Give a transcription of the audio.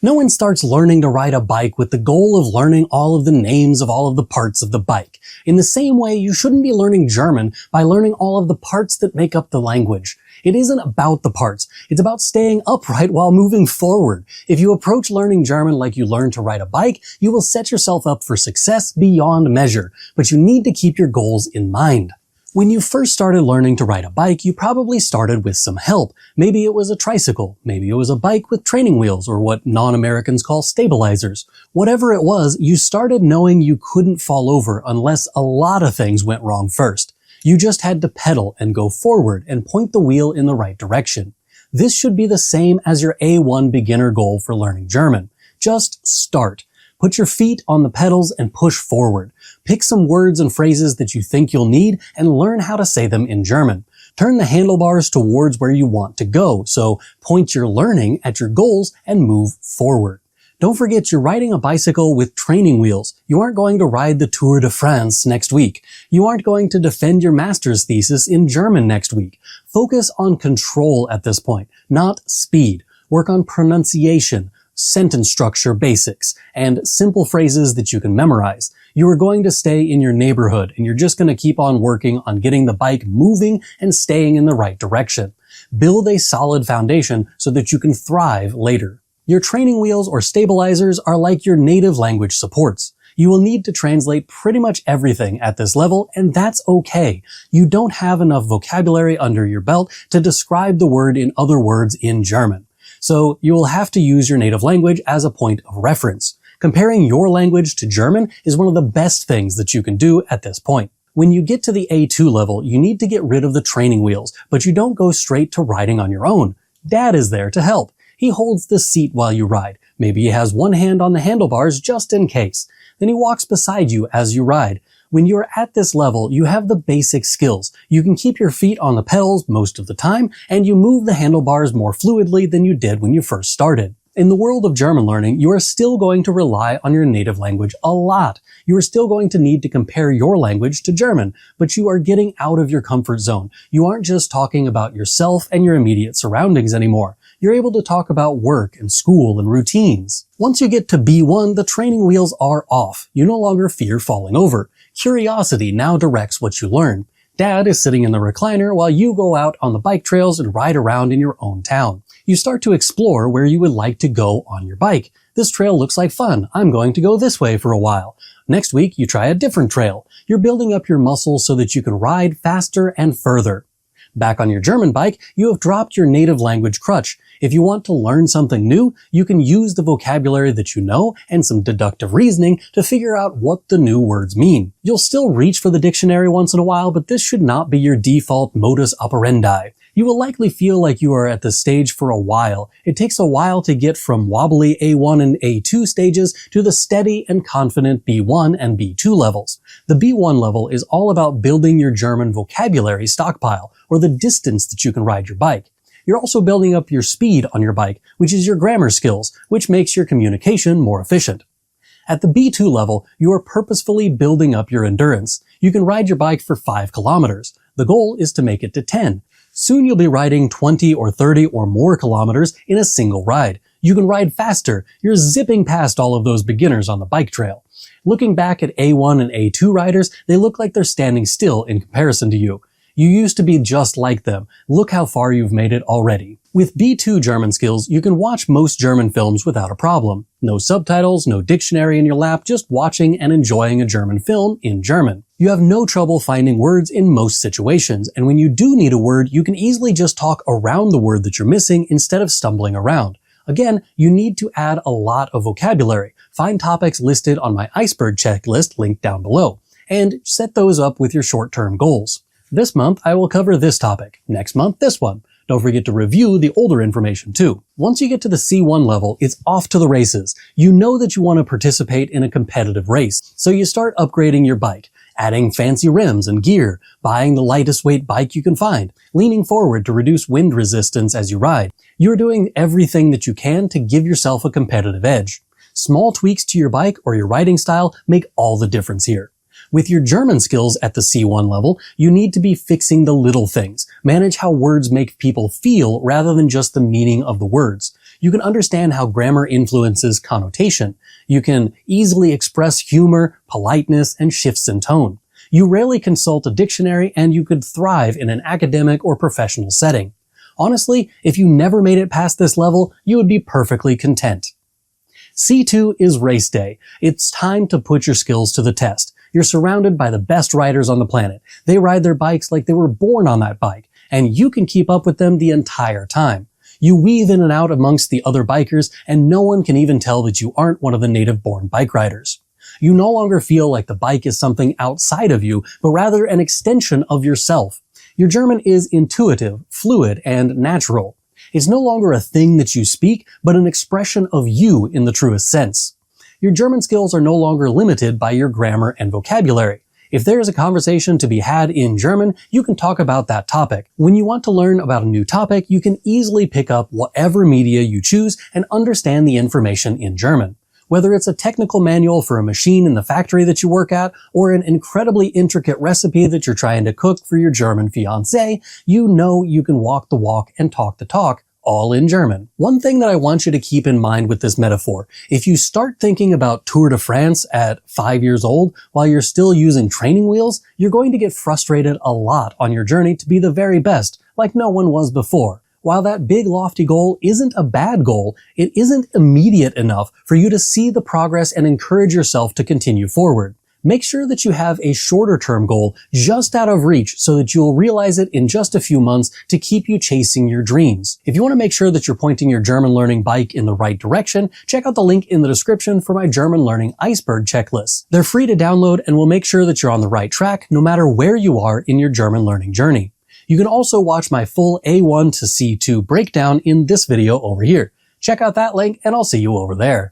No one starts learning to ride a bike with the goal of learning all of the names of all of the parts of the bike. In the same way, you shouldn't be learning German by learning all of the parts that make up the language. It isn't about the parts. It's about staying upright while moving forward. If you approach learning German like you learn to ride a bike, you will set yourself up for success beyond measure. But you need to keep your goals in mind. When you first started learning to ride a bike, you probably started with some help. Maybe it was a tricycle, maybe it was a bike with training wheels, or what non-Americans call stabilizers. Whatever it was, you started knowing you couldn't fall over unless a lot of things went wrong first. You just had to pedal and go forward and point the wheel in the right direction. This should be the same as your A1 beginner goal for learning German. Just start. Put your feet on the pedals and push forward. Pick some words and phrases that you think you'll need and learn how to say them in German. Turn the handlebars towards where you want to go, so point your learning at your goals and move forward. Don't forget you're riding a bicycle with training wheels. You aren't going to ride the Tour de France next week. You aren't going to defend your master's thesis in German next week. Focus on control at this point, not speed. Work on pronunciation, sentence structure basics, and simple phrases that you can memorize. You are going to stay in your neighborhood, and you're just going to keep on working on getting the bike moving and staying in the right direction. Build a solid foundation so that you can thrive later. Your training wheels or stabilizers are like your native language supports. You will need to translate pretty much everything at this level, and that's okay. You don't have enough vocabulary under your belt to describe the word in other words in German. So you will have to use your native language as a point of reference. Comparing your language to German is one of the best things that you can do at this point. When you get to the A2 level, you need to get rid of the training wheels, but you don't go straight to riding on your own. Dad is there to help. He holds the seat while you ride. Maybe he has one hand on the handlebars just in case. Then he walks beside you as you ride. When you're at this level, you have the basic skills. You can keep your feet on the pedals most of the time, and you move the handlebars more fluidly than you did when you first started. In the world of German learning, you are still going to rely on your native language a lot. You are still going to need to compare your language to German, but you are getting out of your comfort zone. You aren't just talking about yourself and your immediate surroundings anymore. You're able to talk about work and school and routines. Once you get to B1, the training wheels are off. You no longer fear falling over. Curiosity now directs what you learn. Dad is sitting in the recliner while you go out on the bike trails and ride around in your own town. You start to explore where you would like to go on your bike. This trail looks like fun. I'm going to go this way for a while. Next week, you try a different trail. You're building up your muscles so that you can ride faster and further. Back on your German bike, you have dropped your native language crutch. If you want to learn something new, you can use the vocabulary that you know and some deductive reasoning to figure out what the new words mean. You'll still reach for the dictionary once in a while, but this should not be your default modus operandi. You will likely feel like you are at this stage for a while. It takes a while to get from wobbly A1 and A2 stages to the steady and confident B1 and B2 levels. The B1 level is all about building your German vocabulary stockpile, or the distance that you can ride your bike. You're also building up your speed on your bike, which is your grammar skills, which makes your communication more efficient. At the B2 level, you are purposefully building up your endurance. You can ride your bike for 5 kilometers. The goal is to make it to 10. Soon you'll be riding 20 or 30 or more kilometers in a single ride. You can ride faster. You're zipping past all of those beginners on the bike trail. Looking back at A1 and A2 riders, they look like they're standing still in comparison to you. You used to be just like them. Look how far you've made it already. With B2 German skills, you can watch most German films without a problem. No subtitles, no dictionary in your lap, just watching and enjoying a German film in German. You have no trouble finding words in most situations, and when you do need a word, you can easily just talk around the word that you're missing instead of stumbling around. Again, you need to add a lot of vocabulary. Find topics listed on my iceberg checklist linked down below, and set those up with your short-term goals. This month, I will cover this topic. Next month, this one. Don't forget to review the older information too. Once you get to the C1 level, it's off to the races. You know that you want to participate in a competitive race, so you start upgrading your bike, adding fancy rims and gear, buying the lightest weight bike you can find, leaning forward to reduce wind resistance as you ride. You're doing everything that you can to give yourself a competitive edge. Small tweaks to your bike or your riding style make all the difference here. With your German skills at the C1 level, you need to be fixing the little things. Manage how words make people feel rather than just the meaning of the words. You can understand how grammar influences connotation. You can easily express humor, politeness, and shifts in tone. You rarely consult a dictionary, and you could thrive in an academic or professional setting. Honestly, if you never made it past this level, you would be perfectly content. C2 is race day. It's time to put your skills to the test. You're surrounded by the best riders on the planet. They ride their bikes like they were born on that bike, and you can keep up with them the entire time. You weave in and out amongst the other bikers, and no one can even tell that you aren't one of the native-born bike riders. You no longer feel like the bike is something outside of you, but rather an extension of yourself. Your German is intuitive, fluid, and natural. It's no longer a thing that you speak, but an expression of you in the truest sense. Your German skills are no longer limited by your grammar and vocabulary. If there is a conversation to be had in German, you can talk about that topic. When you want to learn about a new topic, you can easily pick up whatever media you choose and understand the information in German. Whether it's a technical manual for a machine in the factory that you work at, or an incredibly intricate recipe that you're trying to cook for your German fiancé, you know you can walk the walk and talk the talk, all in German. One thing that I want you to keep in mind with this metaphor, if you start thinking about Tour de France at 5 years old while you're still using training wheels, you're going to get frustrated a lot on your journey to be the very best, like no one was before. While that big lofty goal isn't a bad goal, it isn't immediate enough for you to see the progress and encourage yourself to continue forward. Make sure that you have a shorter term goal just out of reach so that you'll realize it in just a few months to keep you chasing your dreams. If you want to make sure that you're pointing your German learning bike in the right direction, check out the link in the description for my German learning iceberg checklists. They're free to download and will make sure that you're on the right track no matter where you are in your German learning journey. You can also watch my full A1 to C2 breakdown in this video over here. Check out that link and I'll see you over there.